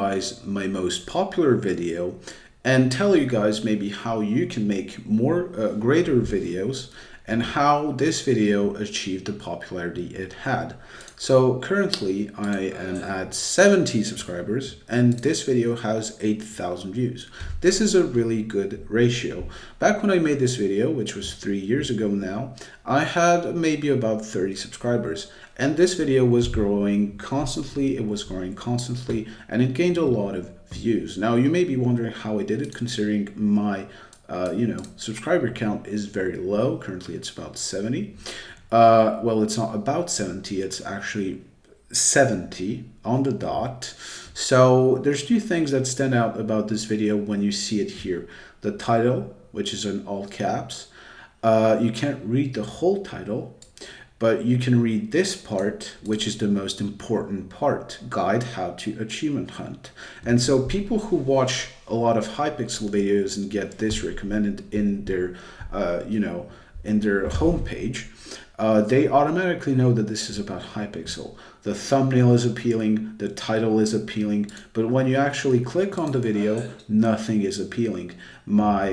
guys my most popular video and tell you guys maybe how you can make more greater videos and how this video achieved the popularity it had. So currently I am at 70 subscribers and this video has 8,000 views. This is a really good ratio. Back when I made this video, which was 3 years ago now, I had maybe about 30 subscribers and this video was growing constantly, and it gained a lot of views. Now you may be wondering how I did it, considering my subscriber count is very low. Currently it's about 70. Well, it's not about 70, it's actually 70 on the dot. So there's two things that stand out about this video when you see it here. The title, which is in all caps. You can't read the whole title, but you can read this part, which is the most important part: Guide How to Achievement Hunt. And so people who watch a lot of Hypixel videos and get this recommended in their in their homepage, they automatically know that this is about Hypixel. The thumbnail is appealing, the title is appealing, but when you actually click on the video, nothing is appealing. My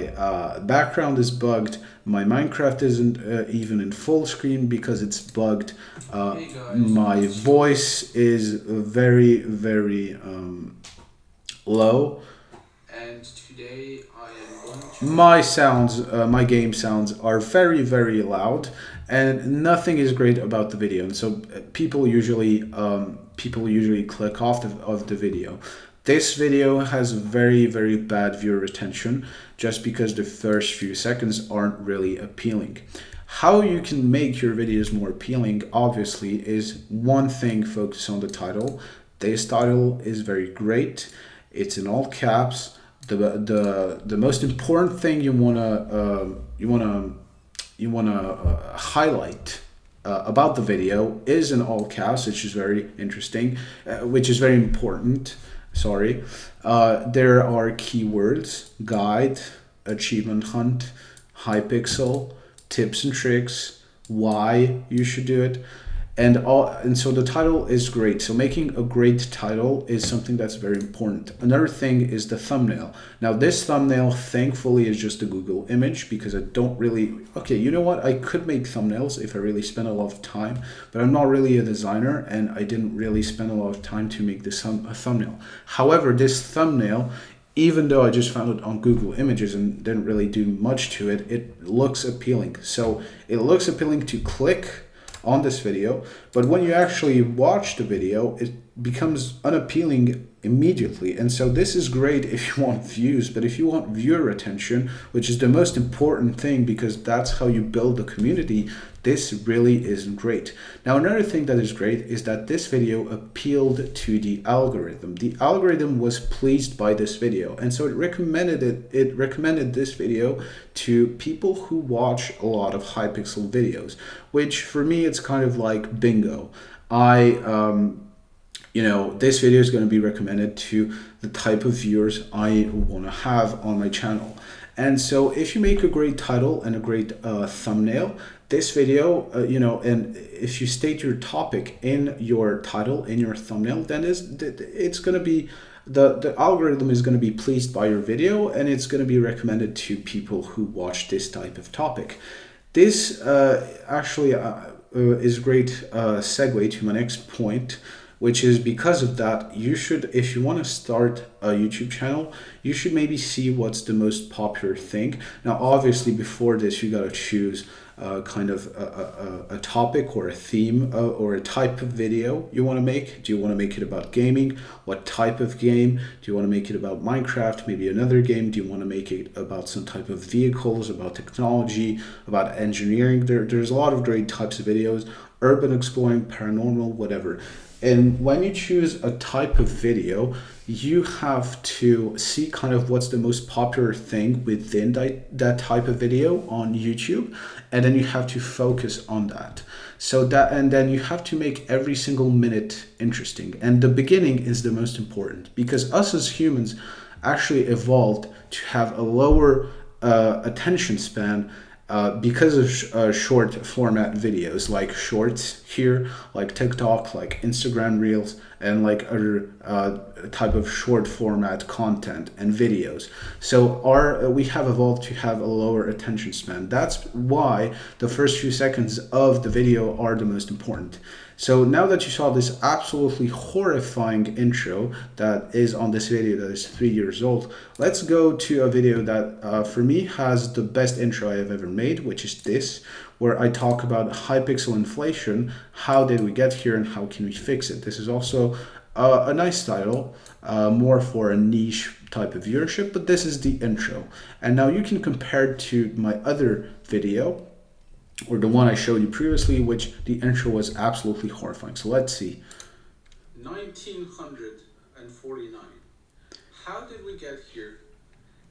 background is bugged, my Minecraft isn't even in full screen because it's bugged. My voice is very, very low. And today I am going to... My sounds, my game sounds are very, very loud, and nothing is great about the video. And so people usually click off of the video. This video has very, very bad viewer retention just because the first few seconds aren't really appealing. How you can make your videos more appealing, obviously, is one thing: focus on the title. This title is very great. It's in all caps. The most important thing you wanna highlight about the video is in all caps, which is very interesting, which is very important. Sorry. There are keywords: guide, achievement hunt, Hypixel, tips and tricks, why you should do it. And so the title is great. So making a great title is something that's very important. Another thing is the thumbnail. Now this thumbnail, thankfully, is just a Google image because I don't really... Okay, you know what? I could make thumbnails if I really spent a lot of time, but I'm not really a designer and I didn't really spend a lot of time to make this a thumbnail. However, this thumbnail, even though I just found it on Google Images and didn't really do much to it, it looks appealing. So it looks appealing to click on this video, but when you actually watch the video, it becomes unappealing immediately. And so this is great if you want views, but if you want viewer retention, which is the most important thing because that's how you build the community, this really isn't great. Now, another thing that is great is that this video appealed to the algorithm. The algorithm was pleased by this video, and so it recommended this video to people who watch a lot of Hypixel videos, which for me, it's kind of like bingo. This video is going to be recommended to the type of viewers I want to have on my channel. And so if you make a great title and a great thumbnail, this video, and if you state your topic in your title, in your thumbnail, then it's going to be, the algorithm is going to be pleased by your video and it's going to be recommended to people who watch this type of topic. This actually is a great segue to my next point, which is because of that, you should, if you want to start a YouTube channel, you should maybe see what's the most popular thing. Now, obviously, before this, you got to choose kind of a topic or a theme or a type of video you want to make. Do you want to make it about gaming? What type of game? Do you want to make it about Minecraft? Maybe another game? Do you want to make it about some type of vehicles, about technology, about engineering? There's a lot of great types of videos: urban exploring, paranormal, whatever. And when you choose a type of video, you have to see kind of what's the most popular thing within that type of video on YouTube. And then you have to focus on that. And then you have to make every single minute interesting. And the beginning is the most important because us as humans actually evolved to have a lower attention span because of short format videos like shorts here, like TikTok, like Instagram Reels, and like other type of short format content and videos. So we have evolved to have a lower attention span. That's why the first few seconds of the video are the most important. So now that you saw this absolutely horrifying intro that is on this video that is 3 years old, let's go to a video that for me has the best intro I have ever made, which is this, where I talk about Hypixel inflation, how did we get here and how can we fix it. This is also a nice title, more for a niche type of viewership, but this is the intro. And now you can compare it to my other video, or the one I showed you previously, which the intro was absolutely horrifying. So let's see. 1949. How did we get here?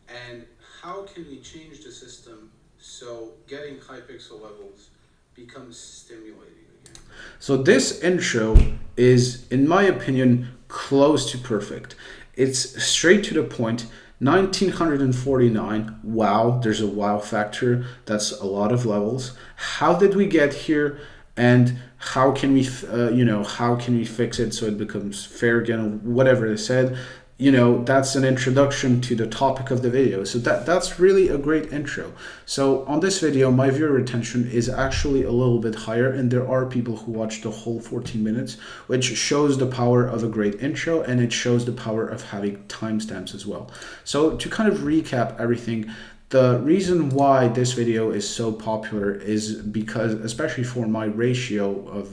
And how can we change the system so getting Hypixel levels becomes stimulating again? So this intro is, in my opinion, close to perfect. It's straight to the point. 1949, wow, there's a wow factor. That's a lot of levels. How did we get here, and how can we how can we fix it so it becomes fair again, whatever they said. That's an introduction to the topic of the video. So that's really a great intro. So on this video, my viewer retention is actually a little bit higher, and there are people who watch the whole 14 minutes, which shows the power of a great intro, and it shows the power of having timestamps as well. So to kind of recap everything, the reason why this video is so popular is because, especially for my ratio of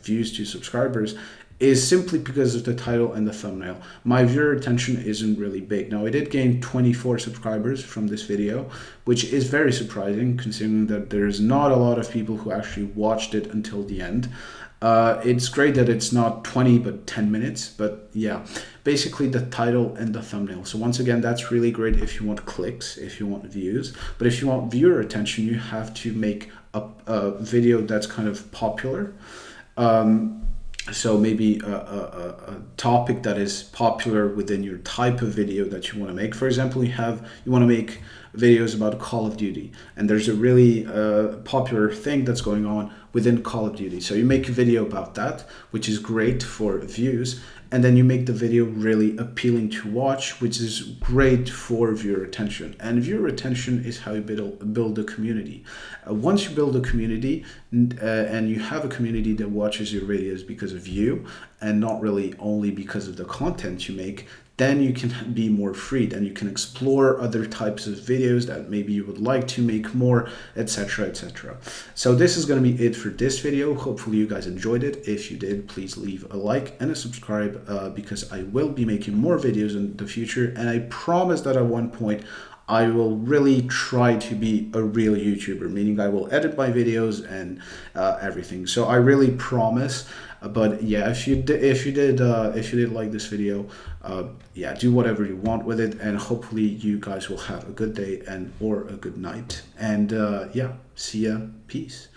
views to subscribers, is simply because of the title and the thumbnail. My viewer retention isn't really big. Now, I did gain 24 subscribers from this video, which is very surprising considering that there's not a lot of people who actually watched it until the end. It's great that it's not 20 but 10 minutes, but yeah, basically the title and the thumbnail. So once again, that's really great if you want clicks, if you want views, but if you want viewer attention, you have to make a video that's kind of popular. So maybe a topic that is popular within your type of video that you want to make. For example, you want to make videos about Call of Duty, and there's a really popular thing that's going on within Call of Duty. So you make a video about that, which is great for views, and then you make the video really appealing to watch, which is great for viewer retention. And viewer retention is how you build a community. Once you build a community and you have a community that watches your videos because of you and not really only because of the content you make, then you can be more free, and you can explore other types of videos that maybe you would like to make more, etc, etc. So this is going to be it for this video. Hopefully you guys enjoyed it. If you did, please leave a like and a subscribe, because I will be making more videos in the future, and I promise that at one point I will really try to be a real YouTuber, meaning I will edit my videos and everything. So I really promise. But yeah, if you did like this video, yeah, do whatever you want with it, and hopefully you guys will have a good day or a good night. And yeah, see ya, peace.